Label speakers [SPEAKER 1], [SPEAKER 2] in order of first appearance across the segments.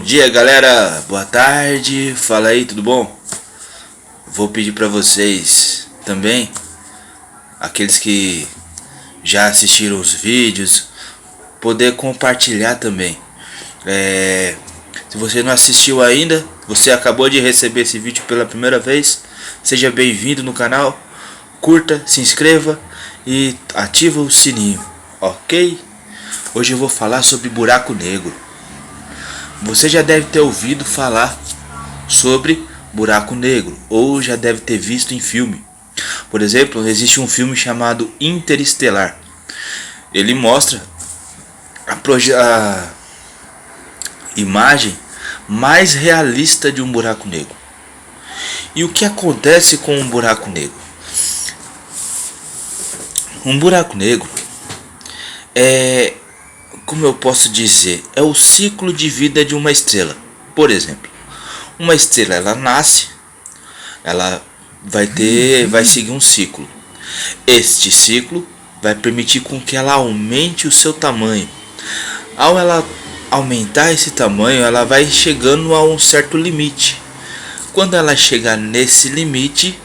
[SPEAKER 1] dia, galera, boa tarde, fala aí, tudo bom? Vou pedir pra vocês também, aqueles que já assistiram os vídeos, poder compartilhar também. Se você não assistiu ainda, você acabou de receber esse vídeo pela primeira vez, seja bem-vindo no canal, curta, se inscreva e ativa o sininho, ok? Hoje eu vou falar sobre buraco negro. Você já deve ter ouvido falar sobre buraco negro, ou já deve ter visto em filme. Por exemplo, existe um filme chamado Interestelar. Ele mostra a imagem mais realista de um buraco negro. E o que acontece com um buraco negro? Um buraco negro como eu posso dizer, é o ciclo de vida de uma estrela. Por exemplo, uma estrela, ela nasce, ela vai seguir um ciclo. Este ciclo vai permitir com que ela aumente o seu tamanho. Ao ela aumentar esse tamanho, ela vai chegando a um certo limite. Quando ela chegar nesse limite,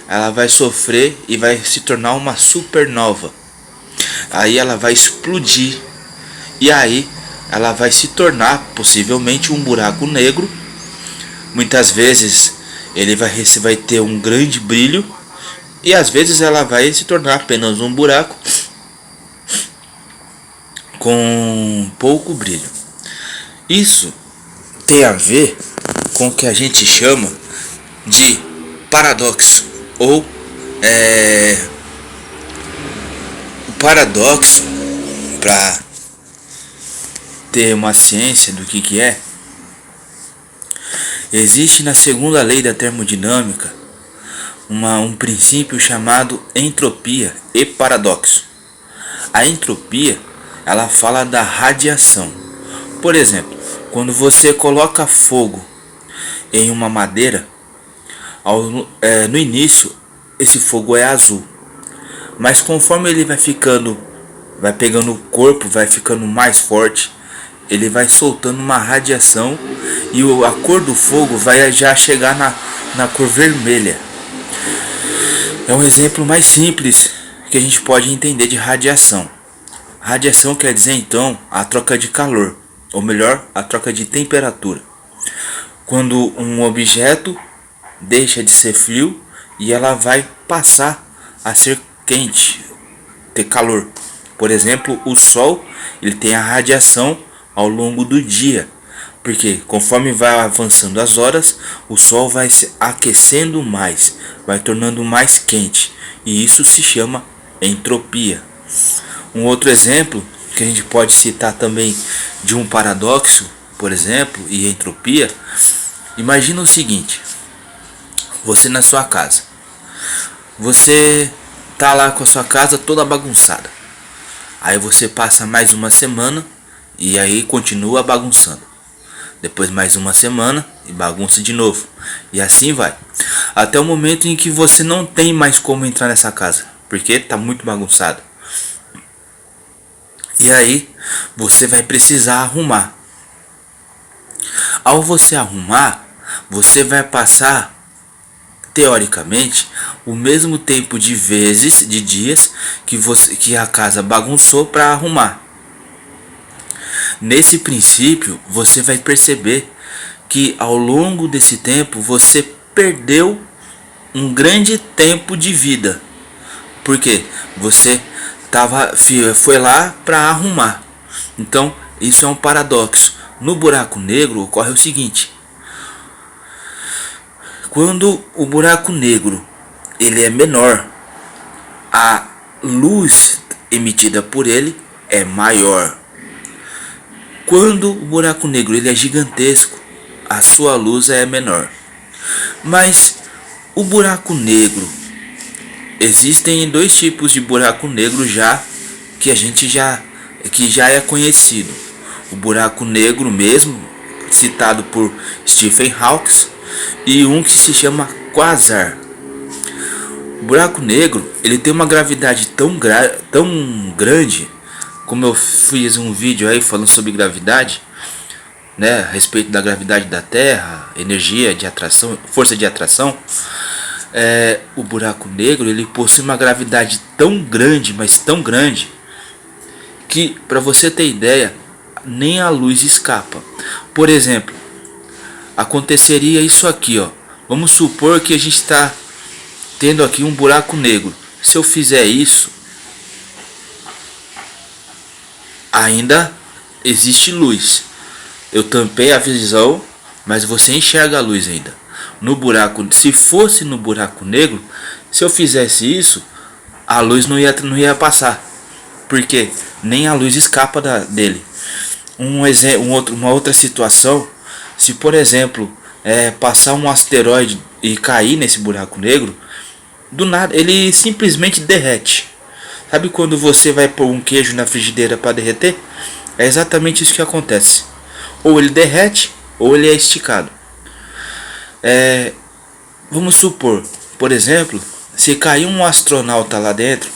[SPEAKER 1] ela vai sofrer e vai se tornar uma supernova. Aí ela vai explodir. E aí ela vai se tornar possivelmente um buraco negro. Muitas vezes ele vai ter um grande brilho, e às vezes ela vai se tornar apenas um buraco com pouco brilho. Isso tem a ver com o que a gente chama de paradoxo, ou o paradoxo, para ter uma ciência do que é, existe na segunda lei da termodinâmica um princípio chamado entropia e paradoxo. A entropia, ela fala da radiação. Por exemplo, quando você coloca fogo em uma madeira, no início esse fogo é azul, mas conforme ele vai pegando o corpo, vai ficando mais forte, ele vai soltando uma radiação e a cor do fogo vai já chegar na cor vermelha. É um exemplo mais simples que a gente pode entender de radiação. Radiação quer dizer então a troca de calor, ou melhor, a troca de temperatura. Quando um objeto deixa de ser frio e ela vai passar a ser quente, ter calor. Por exemplo, o Sol, ele tem a radiação ao longo do dia, porque conforme vai avançando as horas, o Sol vai se aquecendo mais, vai tornando mais quente, e isso se chama entropia. Um outro exemplo que a gente pode citar também de um paradoxo, por exemplo, e entropia, imagina o seguinte: você na sua casa, você tá lá com a sua casa toda bagunçada, aí você passa mais uma semana e aí continua bagunçando. Depois mais uma semana e bagunça de novo. E assim vai. Até o momento em que você não tem mais como entrar nessa casa, porque está muito bagunçado. E aí você vai precisar arrumar. Ao você arrumar, você vai passar, teoricamente, o mesmo tempo de dias que a casa bagunçou para arrumar. Nesse princípio, você vai perceber que ao longo desse tempo você perdeu um grande tempo de vida, porque você foi lá para arrumar. Então isso é um paradoxo. No buraco negro ocorre o seguinte: quando o buraco negro ele é menor, a luz emitida por ele é maior. Quando o buraco negro ele é gigantesco, a sua luz é menor. Mas o buraco negro, existem dois tipos de buraco negro que já é conhecido. O buraco negro mesmo, citado por Stephen Hawking, e um que se chama quasar. O buraco negro ele tem uma gravidade tão grande, como eu fiz um vídeo aí falando sobre gravidade, né, a respeito da gravidade da Terra, energia de atração, força de atração, o buraco negro ele possui uma gravidade tão grande, mas tão grande, que, para você ter ideia, nem a luz escapa. Por exemplo, aconteceria isso aqui, ó. Vamos supor que a gente está tendo aqui um buraco negro. Se eu fizer isso, ainda existe luz. Eu tampei a visão, mas você enxerga a luz ainda. No buraco, se fosse no buraco negro, se eu fizesse isso, a luz não ia passar. Porque nem a luz escapa dele. Uma outra situação, se por exemplo passar um asteroide e cair nesse buraco negro, do nada ele simplesmente derrete. Sabe quando você vai pôr um queijo na frigideira para derreter? É exatamente isso que acontece. Ou ele derrete, ou ele é esticado. Vamos supor, por exemplo, se cair um astronauta lá dentro,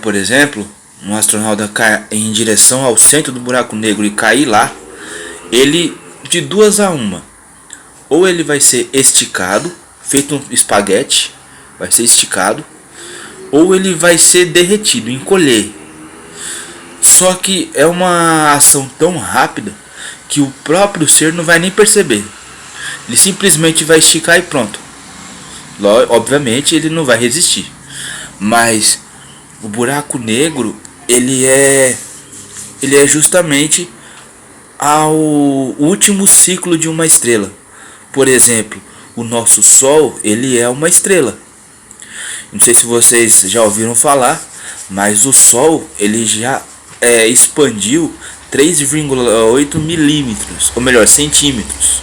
[SPEAKER 1] por exemplo, um astronauta cair em direção ao centro do buraco negro e cair lá, ele de duas a uma, ou ele vai ser esticado, feito um espaguete, vai ser esticado, ou ele vai ser derretido, encolher. Só que é uma ação tão rápida que o próprio ser não vai nem perceber. Ele simplesmente vai esticar e pronto. Obviamente ele não vai resistir. Mas o buraco negro, ele é justamente ao último ciclo de uma estrela. Por exemplo, o nosso Sol, ele é uma estrela. Não sei se vocês já ouviram falar, mas o Sol, ele já expandiu 3,8 milímetros, ou melhor, centímetros.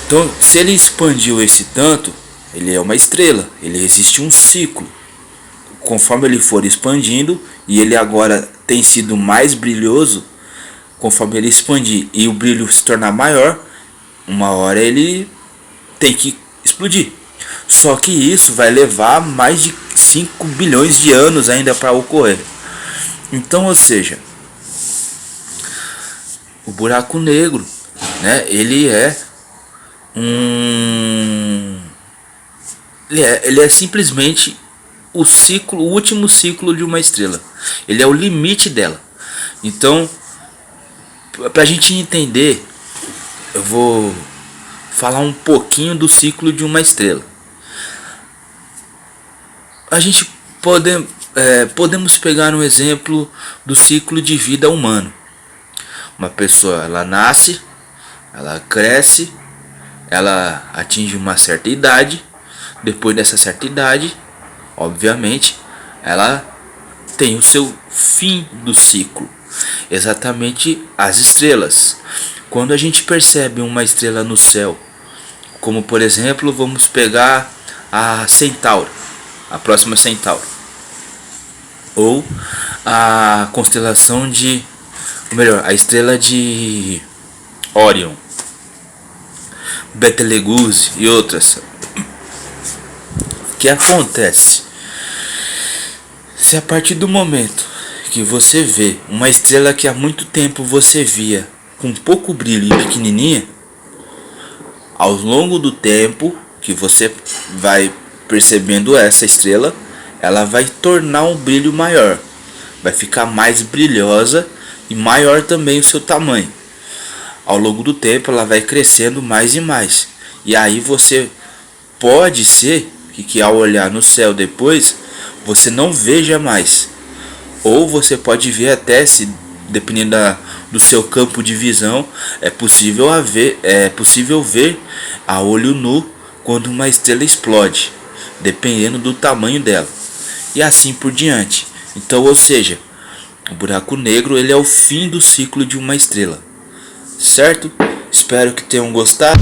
[SPEAKER 1] Então, se ele expandiu esse tanto, ele é uma estrela, ele existe um ciclo. Conforme ele for expandindo, e ele agora tem sido mais brilhoso, conforme ele expandir e o brilho se tornar maior, uma hora ele tem que explodir. Só que isso vai levar mais de 5 bilhões de anos ainda para ocorrer. Então, ou seja, o buraco negro, né, ele é simplesmente o último ciclo de uma estrela. Ele é o limite dela. Então, para a gente entender, eu vou falar um pouquinho do ciclo de uma estrela. A gente podemos pegar um exemplo do ciclo de vida humano. Uma pessoa, ela nasce, ela cresce, ela atinge uma certa idade. Depois dessa certa idade, obviamente, ela tem o seu fim do ciclo. Exatamente as estrelas. Quando a gente percebe uma estrela no céu, como por exemplo, vamos pegar a Centauro, a próxima Centauro, ou a constelação a estrela de Orion, Betelgeuse e outras. O que acontece? Se a partir do momento que você vê uma estrela que há muito tempo você via com pouco brilho e pequenininha, ao longo do tempo que você vai percebendo essa estrela, ela vai tornar um brilho maior, vai ficar mais brilhosa e maior também o seu tamanho. Ao longo do tempo ela vai crescendo mais e mais, e aí você pode ser que ao olhar no céu depois você não veja mais, ou você pode ver até, se dependendo do seu campo de visão, é possível ver a olho nu quando uma estrela explode, dependendo do tamanho dela, e assim por diante. Então, ou seja, o buraco negro ele é o fim do ciclo de uma estrela, certo? Espero que tenham gostado.